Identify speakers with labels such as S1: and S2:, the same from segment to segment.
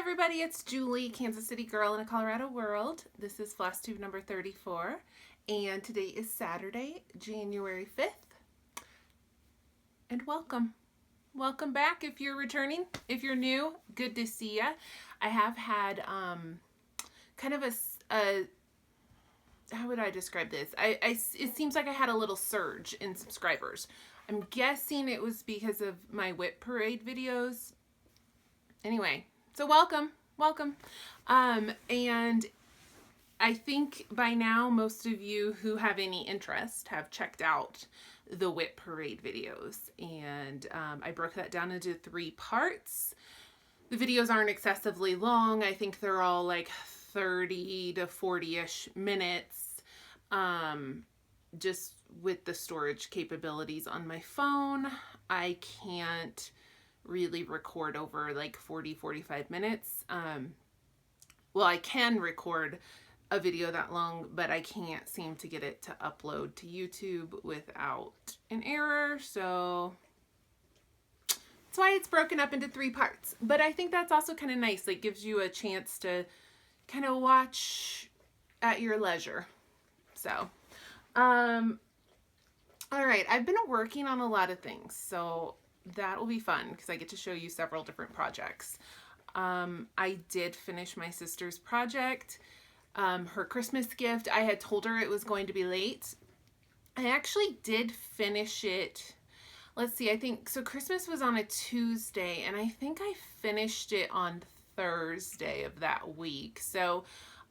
S1: everybody, it's Julie, Kansas City girl in a Colorado world. This is Flosstube number 34, and today is Saturday, January 5th. And welcome. Welcome back if you're returning. If you're new, good to see ya. I have had kind of a how would I describe this? It seems like I had a little surge in subscribers. I'm guessing it was because of my Whip Parade videos. Anyway, so welcome. And I think by now most of you who have any interest have checked out the Whip Parade videos. And I broke that down into 3 parts. The videos aren't excessively long. I think they're all like 30 to 40-ish minutes. Just with the storage capabilities on my phone, I can't really record over like 40-45 minutes. Well, I can record a video that long, but I can't seem to get it to upload to YouTube without an error, so that's why it's broken up into 3 parts. But I think that's also kind of nice. Like, gives you a chance to kind of watch at your leisure. So all right, I've been working on a lot of things, so that will be fun because I get to show you several different projects. I did finish my sister's project, her Christmas gift. I had told her it was going to be late. I actually did finish it. Let's see, I think, so Christmas was on a Tuesday, and I think I finished it on Thursday of that week. So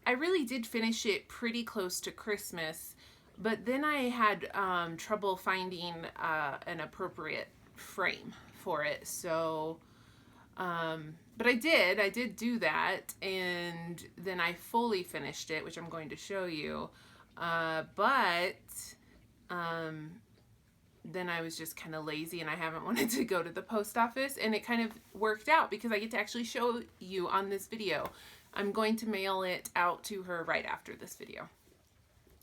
S1: I really did finish it pretty close to Christmas, but then I had trouble finding an appropriate frame for it. So, but I did do that, and then I fully finished it, which I'm going to show you. But then I was just kind of lazy and I haven't wanted to go to the post office, and it kind of worked out because I get to actually show you on this video. I'm going to mail it out to her right after this video.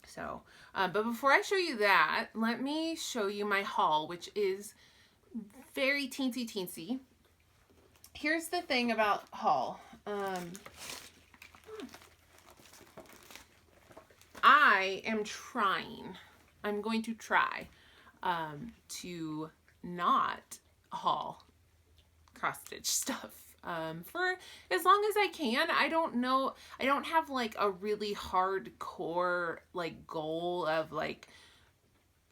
S1: So, but before I show you that, let me show you my haul, which is very teensy. Here's the thing about haul. I'm going to try to not haul cross-stitch stuff for as long as I can. I don't know, I don't have like a really hardcore like goal of like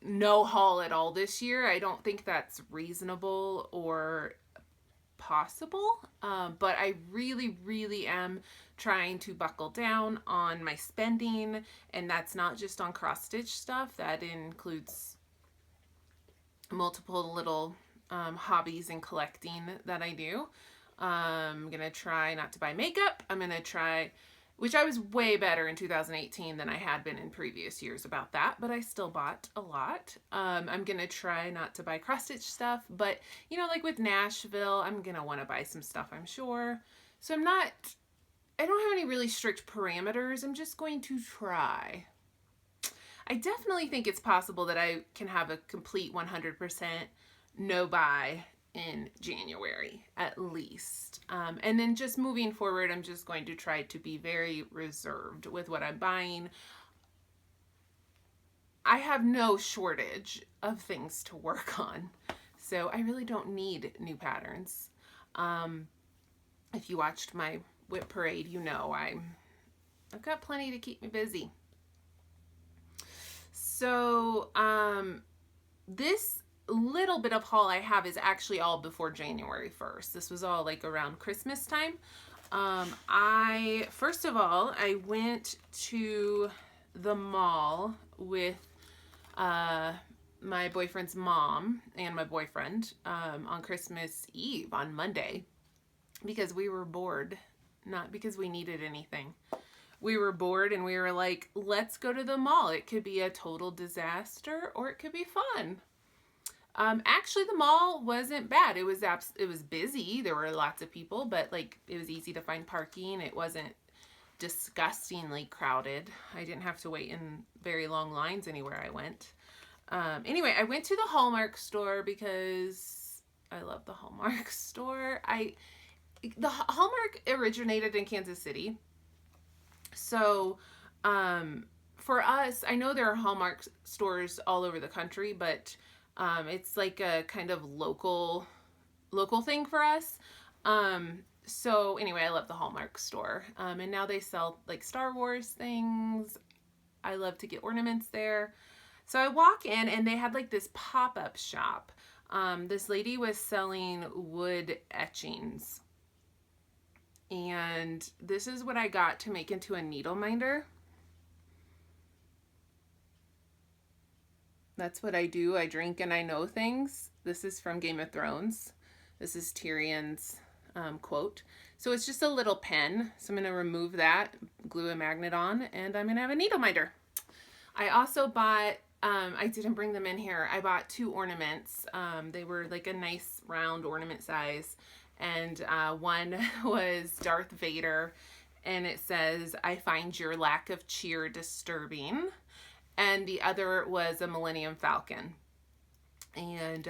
S1: no haul at all this year. I don't think that's reasonable or possible, but I really am trying to buckle down on my spending, and that's not just on cross-stitch stuff. That includes multiple little hobbies and collecting that I do. I'm gonna try not to buy makeup. I'm gonna try, which I was way better in 2018 than I had been in previous years about that, but I still bought a lot. I'm gonna try not to buy cross-stitch stuff, but you know, like with Nashville, I'm gonna want to buy some stuff, I'm sure. So I don't have any really strict parameters. I'm just going to try. I definitely think it's possible that I can have a complete 100% no buy in January at least. And then just moving forward, I'm just going to try to be very reserved with what I'm buying. I have no shortage of things to work on, so I really don't need new patterns. If you watched my Whip Parade, you know I've got plenty to keep me busy. So this little bit of haul I have is actually all before January 1st. This was all like around Christmas time. First of all, I went to the mall with my boyfriend's mom and my boyfriend on Christmas Eve, on Monday, because we were bored, not because we needed anything. We were bored and we were like, let's go to the mall. It could be a total disaster or it could be fun. Actually, the mall wasn't bad. It was busy. There were lots of people, but like it was easy to find parking. It wasn't disgustingly crowded. I didn't have to wait in very long lines anywhere I went. Anyway, I went to the Hallmark store because I love the Hallmark store. the Hallmark originated in Kansas City. So, for us, I know there are Hallmark stores all over the country, but it's like a kind of local thing for us. So anyway, I love the Hallmark store. And now they sell like Star Wars things. I love to get ornaments there. So I walk in and they had like this pop-up shop. This lady was selling wood etchings. And this is what I got to make into a needle minder. That's what I do. I drink and I know things. This is from Game of Thrones. This is Tyrion's quote. So it's just a little pen. So I'm going to remove that, glue a magnet on, and I'm going to have a needle minder. I also bought, I didn't bring them in here. I bought 2 ornaments. They were like a nice round ornament size. And one was Darth Vader, and it says, "I find your lack of cheer disturbing." And the other was a Millennium Falcon. And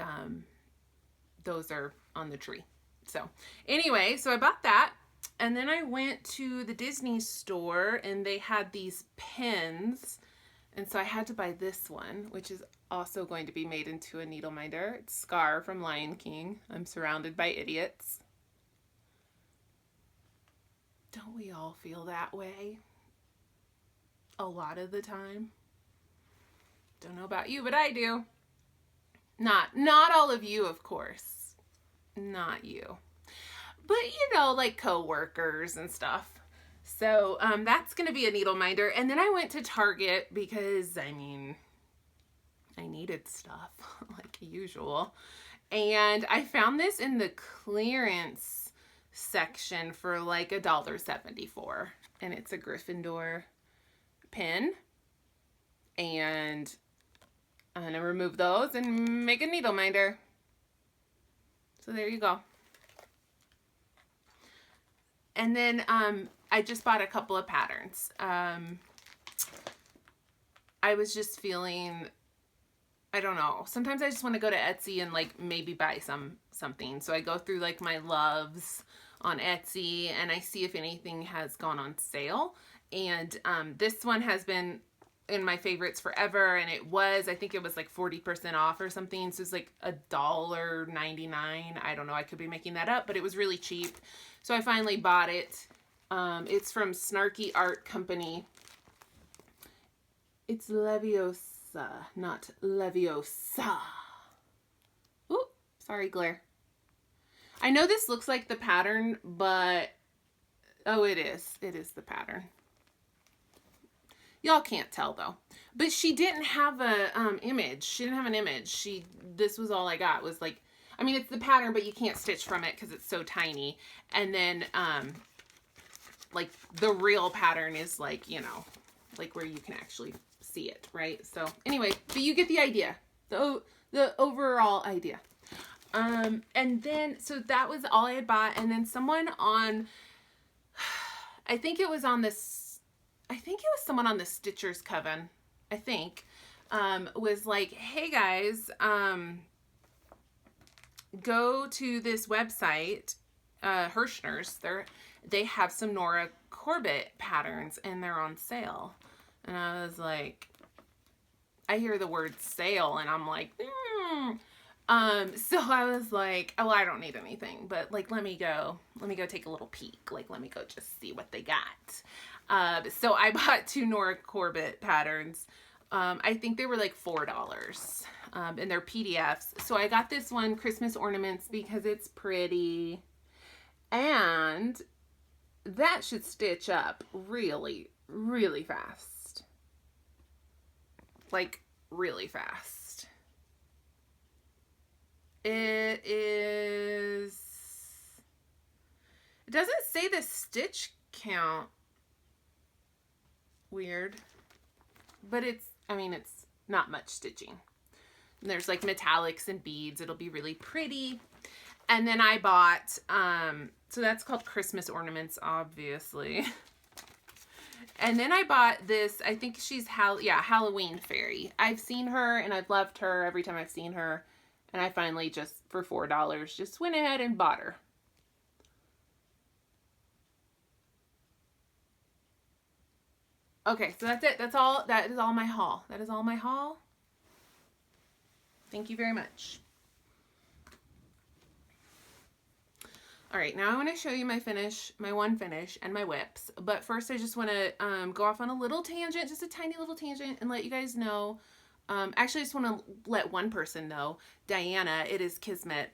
S1: those are on the tree. So anyway, so I bought that. And then I went to the Disney store, and they had these pins. And so I had to buy this one, which is also going to be made into a needle minder. It's Scar from Lion King. I'm surrounded by idiots. Don't we all feel that way? A lot of the time. Don't know about you, but I do. Not all of you, of course. Not you. But, you know, like coworkers and stuff. So that's going to be a needle minder. And then I went to Target because, I mean, I needed stuff like usual. And I found this in the clearance section for like $1.74. And it's a Gryffindor pin. And I'm going to remove those and make a needle minder. So there you go. And then I just bought a couple of patterns. I was just feeling, I don't know, sometimes I just want to go to Etsy and like maybe buy something. So I go through like my loves on Etsy and I see if anything has gone on sale. And this one has been in my favorites forever, and I think it was like 40% off or something. So it's like $1.99. I don't know, I could be making that up, but it was really cheap. So I finally bought it. It's from Snarky Art Company. It's Leviosa, not Leviosa. Ooh, sorry, glare. I know this looks like the pattern, but oh, it is. It is the pattern. Y'all can't tell though. But she didn't have a image. She didn't have an image. This was all I got. Was like, I mean, it's the pattern, but you can't stitch from it because it's so tiny. And then like the real pattern is like, you know, like where you can actually see it, right? So anyway, but you get the idea. The overall idea. And then so that was all I had bought. And then someone on, I think it was someone on the Stitchers Coven, I think, was like, "Hey guys, go to this website, Hirschner's. They have some Nora Corbett patterns and they're on sale." And I was like, I hear the word sale and I'm like, so I was like, oh, I don't need anything, but like, let me go take a little peek. Like, let me go just see what they got. So I bought 2 Nora Corbett patterns. I think they were like $4, and they're PDFs. So I got this one, Christmas Ornaments, because it's pretty, and that should stitch up really, really fast. Like, really fast. It doesn't say the stitch count. Weird. But it's not much stitching. And there's like metallics and beads. It'll be really pretty. And then I bought, so that's called Christmas Ornaments, obviously. And then I bought this, I think she's Halloween Fairy. I've seen her and I've loved her every time I've seen her. And I finally just, for $4, just went ahead and bought her. Okay, so that's it. That's all. That is all my haul. That is all my haul. Thank you very much. All right, now I want to show you my finish, my one finish, and my whips. But first, I just want to go off on a little tangent, just a tiny little tangent, and let you guys know. Actually, I just want to let one person know, Diana, it is Kismet.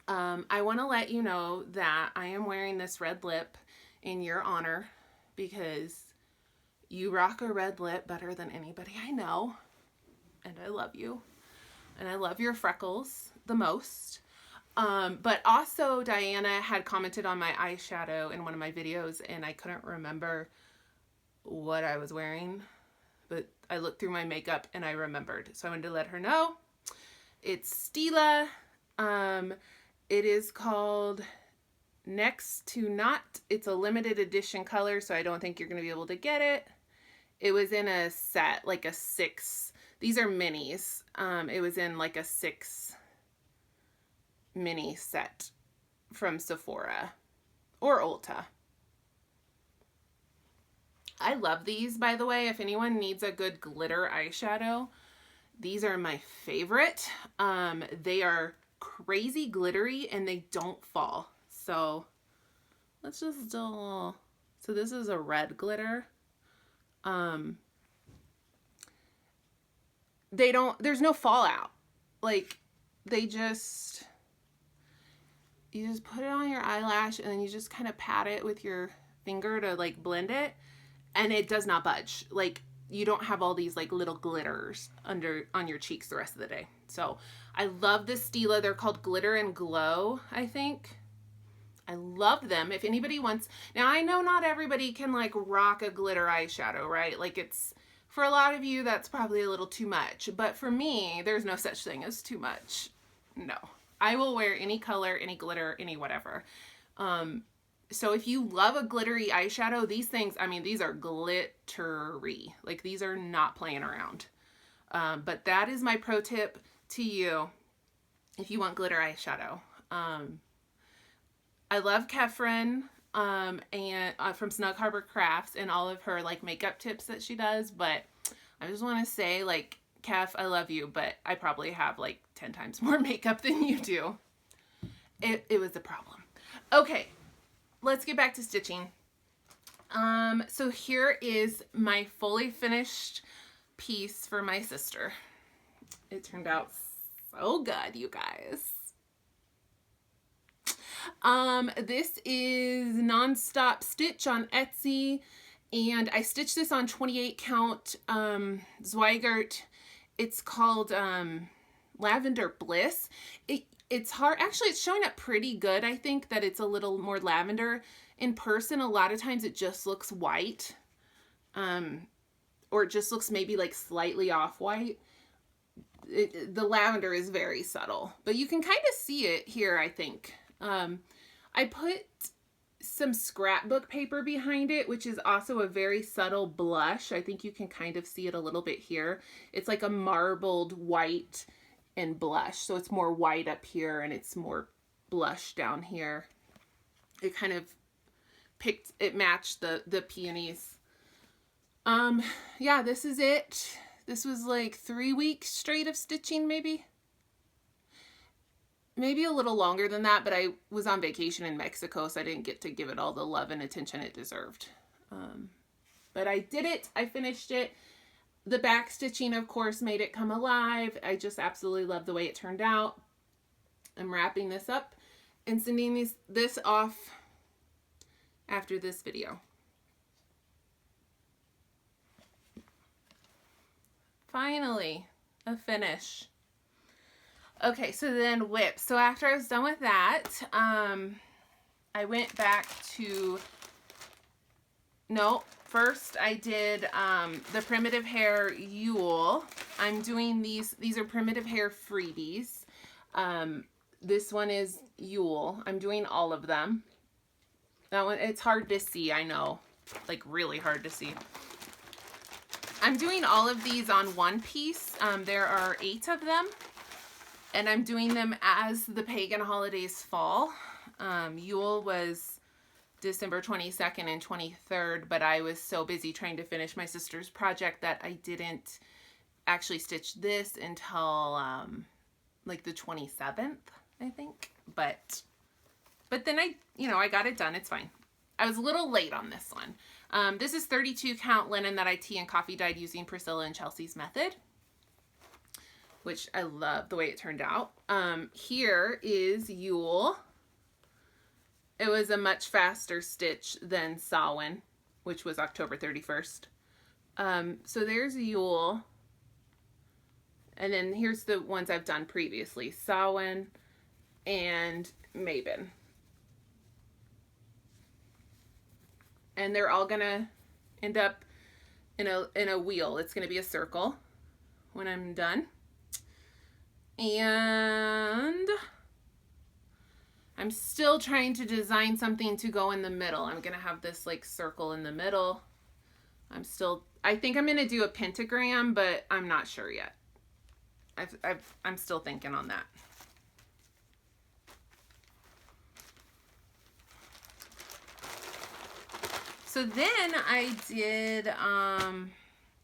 S1: I want to let you know that I am wearing this red lip in your honor because you rock a red lip better than anybody I know. And I love you. And I love your freckles the most. But also Diana had commented on my eyeshadow in one of my videos and I couldn't remember what I was wearing, but I looked through my makeup and I remembered. So I wanted to let her know. It's Stila. It is called Next to Not. It's a limited edition color, so I don't think you're going to be able to get it. It was in a set, like a 6. These are minis. It was in like a 6 mini set from Sephora or Ulta. I love these, by the way. If anyone needs a good glitter eyeshadow, these are my favorite. They are crazy glittery and they don't fall. So let's just do a little. So this is a red glitter. There's no fallout. Like you just put it on your eyelash and then you just kind of pat it with your finger to like blend it and it does not budge. Like you don't have all these like little glitters on your cheeks the rest of the day. So I love this Stila. They're called Glitter and Glow, I think. I love them. If anybody wants, now I know not everybody can like rock a glitter eyeshadow, right? Like it's, for a lot of you, that's probably a little too much. But for me, there's no such thing as too much. No. I will wear any color, any glitter, any whatever. So if you love a glittery eyeshadow, these things, I mean, these are glittery. Like these are not playing around. But that is my pro tip to you if you want glitter eyeshadow. I love Kefren and from Snug Harbor Crafts and all of her like makeup tips that she does. But I just want to say, like, Kef, I love you, but I probably have like 10 times more makeup than you do. It was a problem. Okay, let's get back to stitching. So here is my fully finished piece for my sister. It turned out so good, you guys. This is Nonstop Stitch on Etsy, and I stitched this on 28 count Zweigart. It's called Lavender Bliss. It's hard. Actually, it's showing up pretty good. I think that it's a little more lavender. In person, a lot of times it just looks white. Or it just looks maybe like slightly off-white. The lavender is very subtle. But you can kind of see it here, I think. I put some scrapbook paper behind it, which is also a very subtle blush. I think you can kind of see it a little bit here. It's like a marbled white and blush. So it's more white up here and it's more blush down here. It kind of matched the peonies. Yeah, this is it. This was like 3 weeks straight of stitching, maybe a little longer than that, but I was on vacation in Mexico, so I didn't get to give it all the love and attention it deserved. But I did it. I finished it. The back stitching, of course, made it come alive. I just absolutely love the way it turned out. I'm wrapping this up and sending this off after this video. Finally, a finish. Okay, so then whips. So after I was done with that, I went back to, no, first I did the Primitive Hair Yule. I'm doing these are Primitive Hair freebies. This one is Yule. I'm doing all of them. That one, it's hard to see, I know, like really hard to see. I'm doing all of these on one piece. There are 8 of them. And I'm doing them as the pagan holidays fall. Yule was December 22nd and 23rd, but I was so busy trying to finish my sister's project that I didn't actually stitch this until like the 27th, I think. But then I got it done. It's fine. I was a little late on this one. This is 32 count linen that I tea and coffee dyed using Priscilla and Chelsea's method, which I love the way it turned out. Here is Yule. It was a much faster stitch than Samhain, which was October 31st. So there's Yule. And then here's the ones I've done previously. Samhain and Mabon. And they're all gonna end up in a wheel. It's gonna be a circle when I'm done. And I'm still trying to design something to go in the middle. I'm gonna have this like circle in the middle. I think I'm gonna do a pentagram, but I'm not sure yet. I'm still thinking on that. So then I did,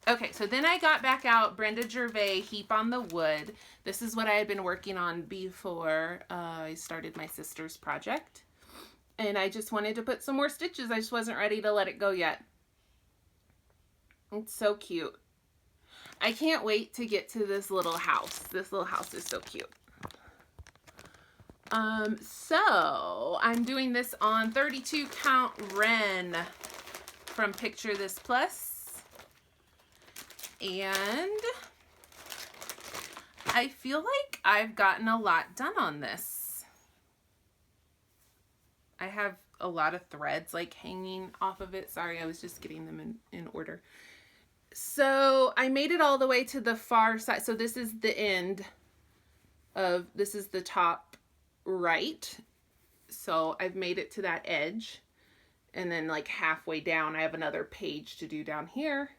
S1: okay, so then I got back out Brenda Gervais Heap on the Wood. This is what I had been working on before I started my sister's project. And I just wanted to put some more stitches. I just wasn't ready to let it go yet. It's so cute. I can't wait to get to this little house. This little house is so cute. So I'm doing this on 32 count Ren from Picture This Plus. And I feel like I've gotten a lot done on this. I have a lot of threads like hanging off of it. Sorry, I was just getting them in order. So I made it all the way to the far side. So this is the end of, this is the top right. So I've made it to that edge. And then like halfway down, I have another page to do down here.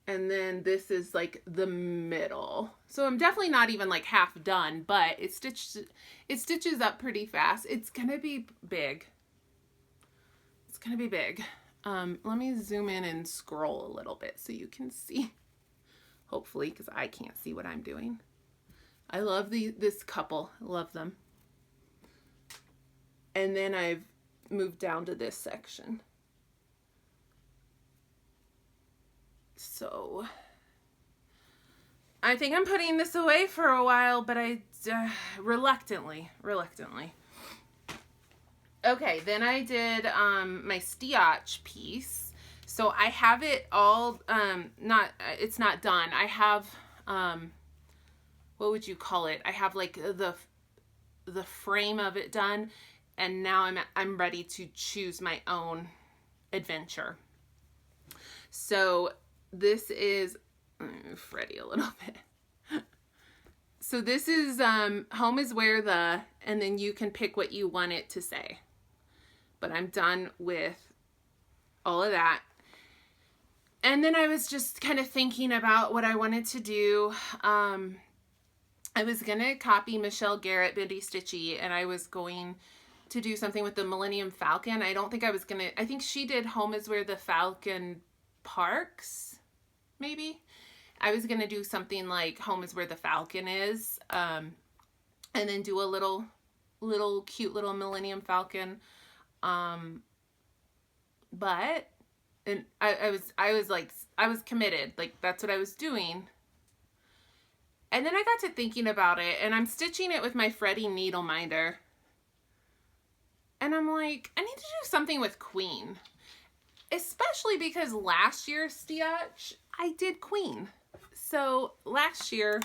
S1: And then this is like the middle. So I'm definitely not even like half done, but it stitches up pretty fast. It's gonna be big. It's gonna be big. Let me zoom in and scroll a little bit so you can see, hopefully, because I can't see what I'm doing. I love this couple. I love them. And then I've moved down to this section. So I think I'm putting this away for a while, but I reluctantly. Okay, then I did my Stiach piece. So I have it all, it's not done. I have, what would you call it? I have like the frame of it done, and now I'm ready to choose my own adventure. So this is, let me move Freddie a little bit. So this is home is where the, and then you can pick what you want it to say. But I'm done with all of that. And then I was just kind of thinking about what I wanted to do. I was going to copy Michelle Garrett, Bendy Stitchy, and I was going to do something with the Millennium Falcon. I don't think I was going to, I think she did Home is Where the Falcon Parks, maybe. I was going to do something like Home is Where the Falcon Is, and then do a little cute little Millennium Falcon. But, and I was committed, like that's what I was doing. And then I got to thinking about it, and I'm stitching it with my Freddie needle minder. And I'm like, I need to do something with Queen, especially because last year's Stiach, I did Queen. So last year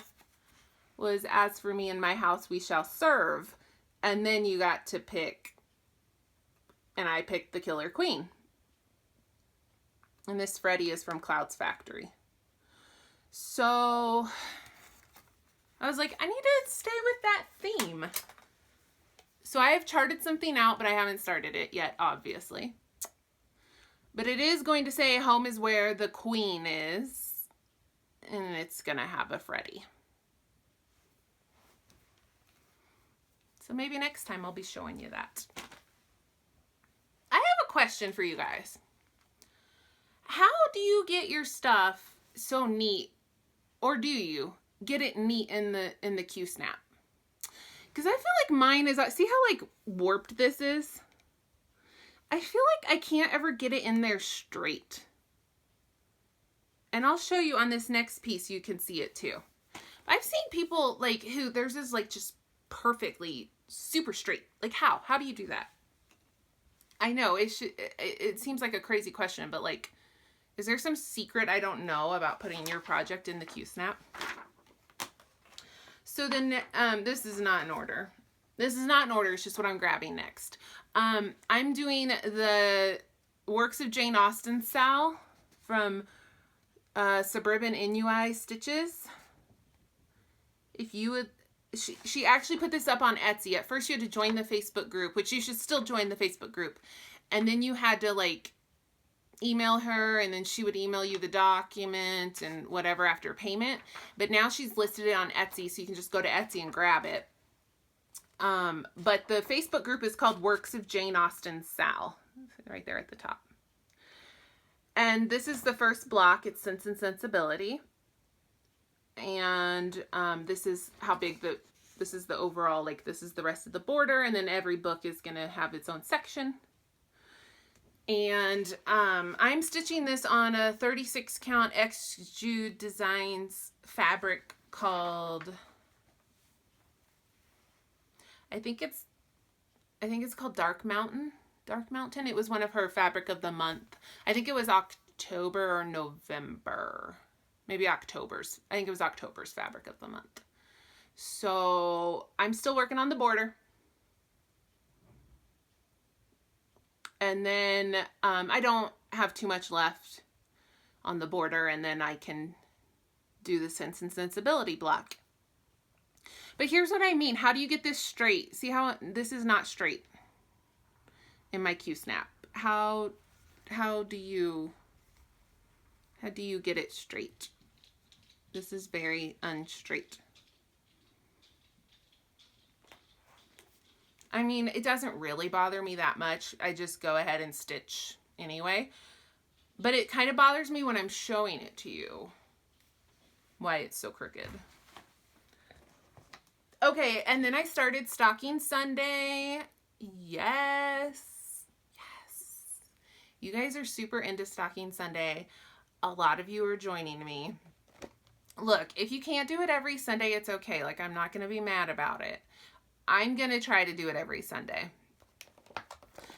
S1: was As for Me in My House We Shall Serve, and then you got to pick, and I picked the Killer Queen. And this Freddie is from Cloud's Factory. So I was like, I need to stay with that theme. So I have charted something out, but I haven't started it yet, obviously. But it is going to say Home is Where the Queen Is, and it's going to have a Freddie. So maybe next time I'll be showing you that. question for you guys. How do you get your stuff so neat? Or do you get it neat in the Q-snap? Because I feel like mine is, see how like warped this is? I feel like I can't ever get it in there straight. And I'll show you on this next piece, you can see it too. I've seen people like who theirs is like just perfectly super straight. Like how? How do you do that? I know it seems like a crazy question, but like, is there some secret I don't know about putting your project in the Q-snap? So then, this is not in order. This is not in order. It's just what I'm grabbing next. I'm doing the Works of Jane Austen SAL from Suburban Inui Stitches. If you would, she actually put this up on Etsy. At first you had to join the Facebook group, which you should still join the Facebook group. And then you had to like email her, and then she would email you the document and whatever after payment. But now she's listed it on Etsy, so you can just go to Etsy and grab it. But the Facebook group is called Works of Jane Austen SAL, right there at the top. And this is the first block. It's Sense and Sensibility. And this is how big this is the overall, like this is the rest of the border, and then every book is going to have its own section. And I'm stitching this on a 36 count X Jude Designs fabric called, I think it's called Dark Mountain. It was one of her fabric of the month. I think it was October or November. Maybe October's. I think it was October's fabric of the month. So I'm still working on the border. And then I don't have too much left on the border, and then I can do the Sense and Sensibility block. But here's what I mean. How do you get this straight? See how this is not straight in my Q-snap. How do you get it straight? This is very unstraight. I mean, it doesn't really bother me that much. I just go ahead and stitch anyway. But it kind of bothers me when I'm showing it to you, why it's so crooked. Okay, and then I started Stocking Sunday. Yes. You guys are super into Stocking Sunday. A lot of you are joining me. Look, if you can't do it every Sunday, it's okay. Like, I'm not going to be mad about it. I'm going to try to do it every Sunday.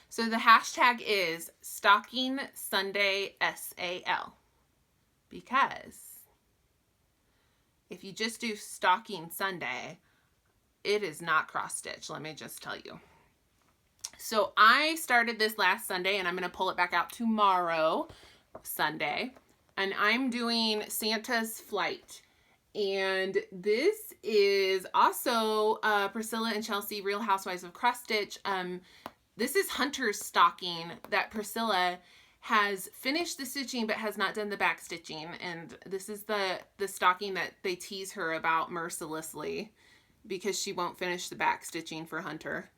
S1: So the hashtag is Stocking Sunday SAL. Because if you just do Stocking Sunday, it is not cross stitch. Let me just tell you. So I started this last Sunday, and I'm going to pull it back out tomorrow, Sunday. And I'm doing Santa's Flight. And this is also Priscilla and Chelsea, Real Housewives of Cross Stitch. This is Hunter's stocking that Priscilla has finished the stitching but has not done the back stitching. And this is the stocking that they tease her about mercilessly because she won't finish the back stitching for Hunter.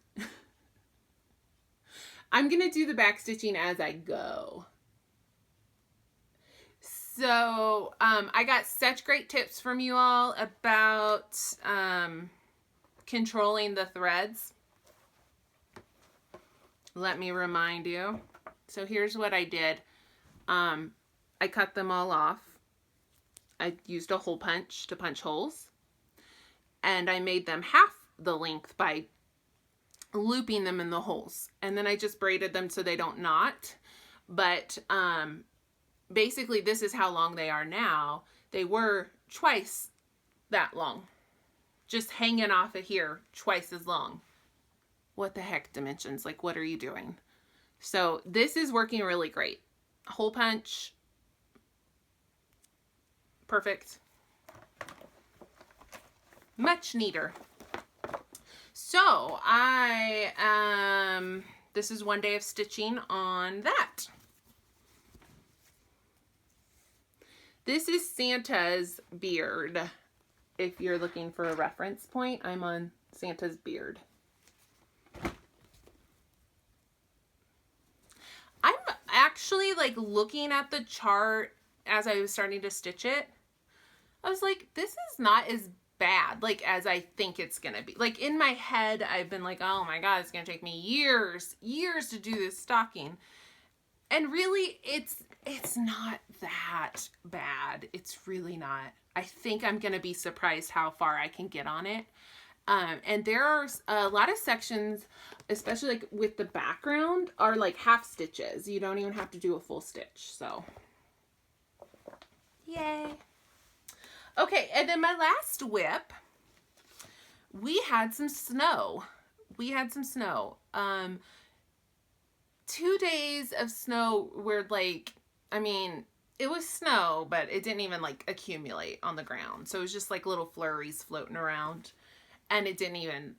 S1: I'm going to do the back stitching as I go. So, I got such great tips from you all about controlling the threads. Let me remind you. So here's what I did. I cut them all off. I used a hole punch to punch holes. And I made them half the length by looping them in the holes. And then I just braided them so they don't knot. But, basically, this is how long they are now. They were twice that long. Just hanging off of here, twice as long. What the heck, dimensions? Like, what are you doing? So, this is working really great. Hole punch. Perfect. Much neater. So, this is one day of stitching on that. This is Santa's beard. If you're looking for a reference point, I'm on Santa's beard. actually, like, looking at the chart as I was starting to stitch it, I was like, this is not as bad, like, as I think it's gonna be. Like, in my head, I've been like, oh my God, it's gonna take me years to do this stocking. And really, it's not that bad. It's really not. I think I'm gonna be surprised how far I can get on it. And there are a lot of sections, especially like with the background, are like half stitches. You don't even have to do a full stitch. So, yay. Okay, and then my last whip, we had some snow. 2 days of snow were like, I mean, it was snow, but it didn't even like accumulate on the ground. So it was just like little flurries floating around, and it didn't even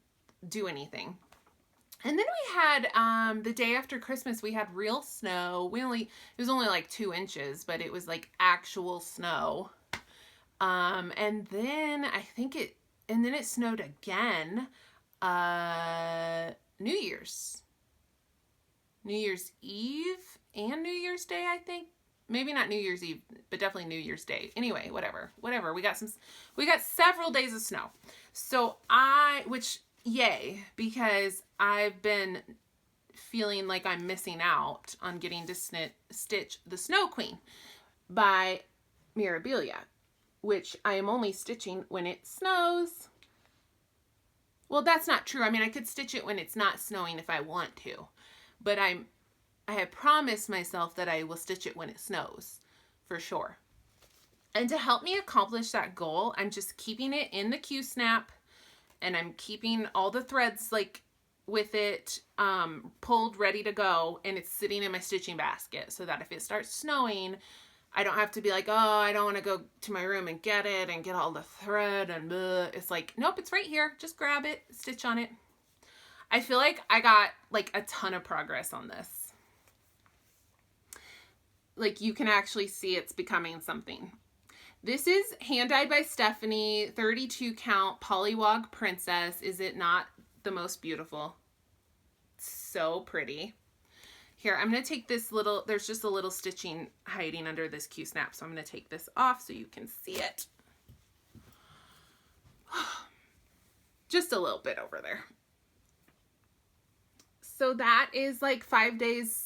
S1: do anything. And then we had, the day after Christmas, we had real snow. It was only like 2 inches, but it was like actual snow. And then it snowed again, New Year's Eve and New Year's Day, I think. Maybe not New Year's Eve, but definitely New Year's Day. Anyway, whatever. We got several days of snow. So yay, because I've been feeling like I'm missing out on getting to stitch the Snow Queen by Mirabilia, which I am only stitching when it snows. Well, that's not true. I mean, I could stitch it when it's not snowing if I want to, but I have promised myself that I will stitch it when it snows, for sure. And to help me accomplish that goal, I'm just keeping it in the Q-snap, and I'm keeping all the threads like with it pulled, ready to go, and it's sitting in my stitching basket so that if it starts snowing, I don't have to be like, oh, I don't want to go to my room and get it and get all the thread and bleh. It's like, nope, it's right here. Just grab it, stitch on it. I feel like I got like a ton of progress on this. Like, you can actually see it's becoming something. This is hand dyed by Stephanie, 32 count Polywog Princess. Is it not the most beautiful? So pretty. Here, I'm going to take this little, there's just a little stitching hiding under this Q-snap, so I'm going to take this off so you can see it. Just a little bit over there. So that is like 5 days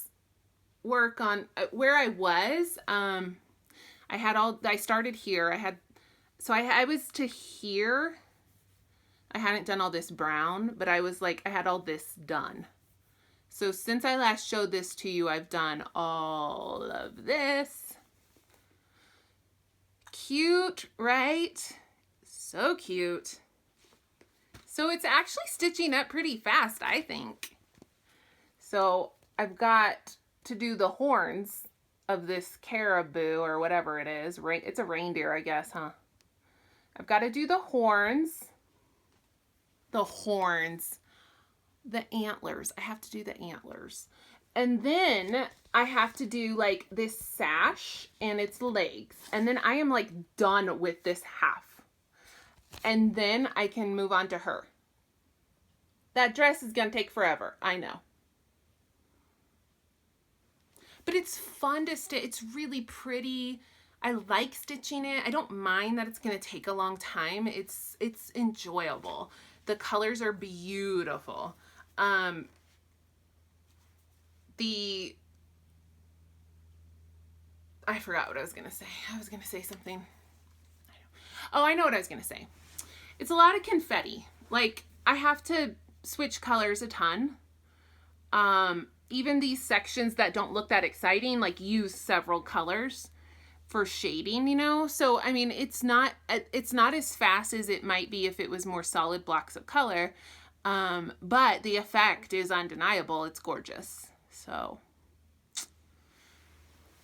S1: work on where I was. I started here. I was to here. I hadn't done all this brown, but I had all this done. So since I last showed this to you, I've done all of this. Cute, right? So cute. So it's actually stitching up pretty fast, I think. So I've got to do the horns of this caribou or whatever it is. It's a reindeer, I guess, huh? I've got to do the horns. The antlers. I have to do the antlers. And then I have to do like this sash and its legs. And then I am like done with this half. And then I can move on to her. That dress is going to take forever. I know. But it's fun to stitch. It's really pretty. I like stitching it. I don't mind that it's going to take a long time. It's enjoyable. The colors are beautiful. I forgot what I was going to say. I was going to say something. Oh, I know what I was going to say. It's a lot of confetti. Like, I have to switch colors a ton. Even these sections that don't look that exciting, like, use several colors for shading, you know? So, I mean, it's not as fast as it might be if it was more solid blocks of color. But the effect is undeniable. It's gorgeous. So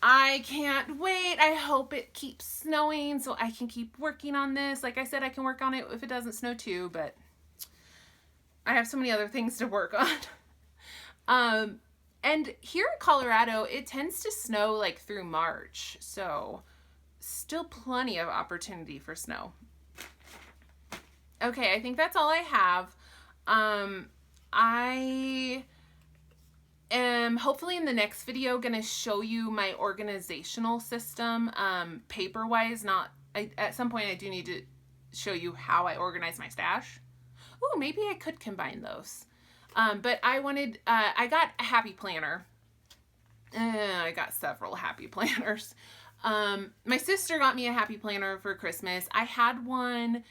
S1: I can't wait. I hope it keeps snowing so I can keep working on this. Like I said, I can work on it if it doesn't snow too, but I have so many other things to work on. And here in Colorado, it tends to snow like through March. So still plenty of opportunity for snow. Okay, I think that's all I have. I am hopefully in the next video going to show you my organizational system, paper-wise. At some point I do need to show you how I organize my stash. Ooh, maybe I could combine those. But I got a happy planner. I got several happy planners. My sister got me a happy planner for Christmas. I had one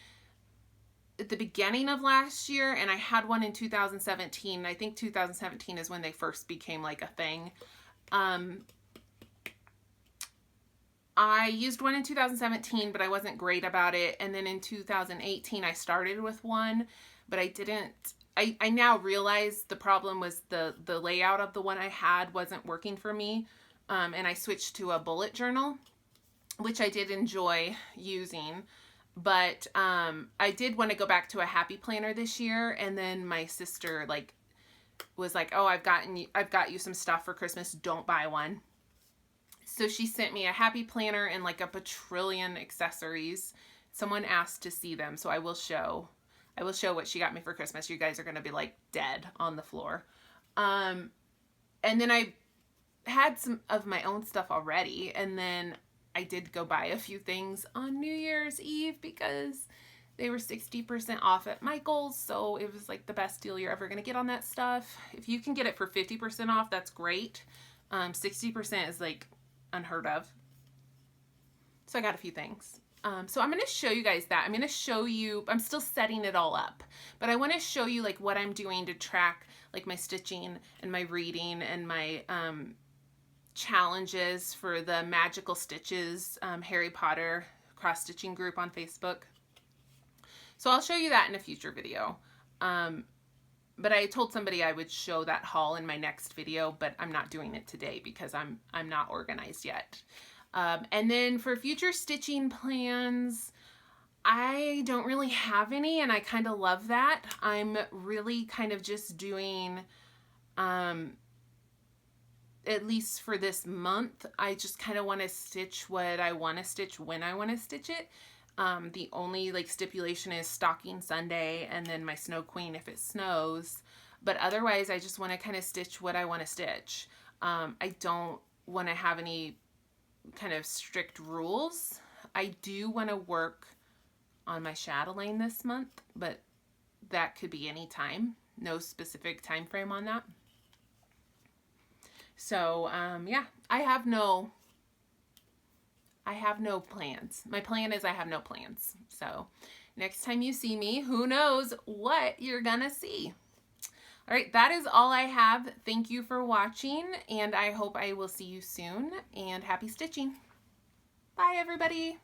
S1: at the beginning of last year, and I had one in 2017. I think 2017 is when they first became like a thing. I used one in 2017, but I wasn't great about it. And then in 2018, I started with one, but I didn't. I now realize the problem was the layout of the one I had wasn't working for me. And I switched to a bullet journal, which I did enjoy using. But I did want to go back to a happy planner this year, and then my sister was like, "Oh, I've got you some stuff for Christmas. Don't buy one." So she sent me a happy planner and like a bajillion accessories. Someone asked to see them, so I will show what she got me for Christmas. You guys are gonna be like dead on the floor. And then I had some of my own stuff already, and then I did go buy a few things on New Year's Eve because they were 60% off at Michael's, so it was like the best deal you're ever going to get on that stuff. If you can get it for 50% off, that's great. 60% is like unheard of. So I got a few things. So I'm going to show you guys that. I'm going to show you, I'm still setting it all up, but I want to show you like what I'm doing to track like my stitching and my reading and my challenges for the Magical Stitches Harry Potter cross-stitching group on Facebook. So I'll show you that in a future video. But I told somebody I would show that haul in my next video, but I'm not doing it today because I'm not organized yet. And then for future stitching plans, I don't really have any, and I kind of love that. I'm really kind of just doing at least for this month, I just kind of want to stitch what I want to stitch when I want to stitch it. The only like stipulation is Stocking Sunday and then my Snow Queen if it snows. But otherwise, I just want to kind of stitch what I want to stitch. I don't want to have any kind of strict rules. I do want to work on my chatelaine this month, but that could be any time. No specific time frame on that. So, yeah, I have no plans. My plan is I have no plans. So next time you see me, who knows what you're gonna see. All right, that is all I have. Thank you for watching, and I hope I will see you soon, and happy stitching. Bye, everybody.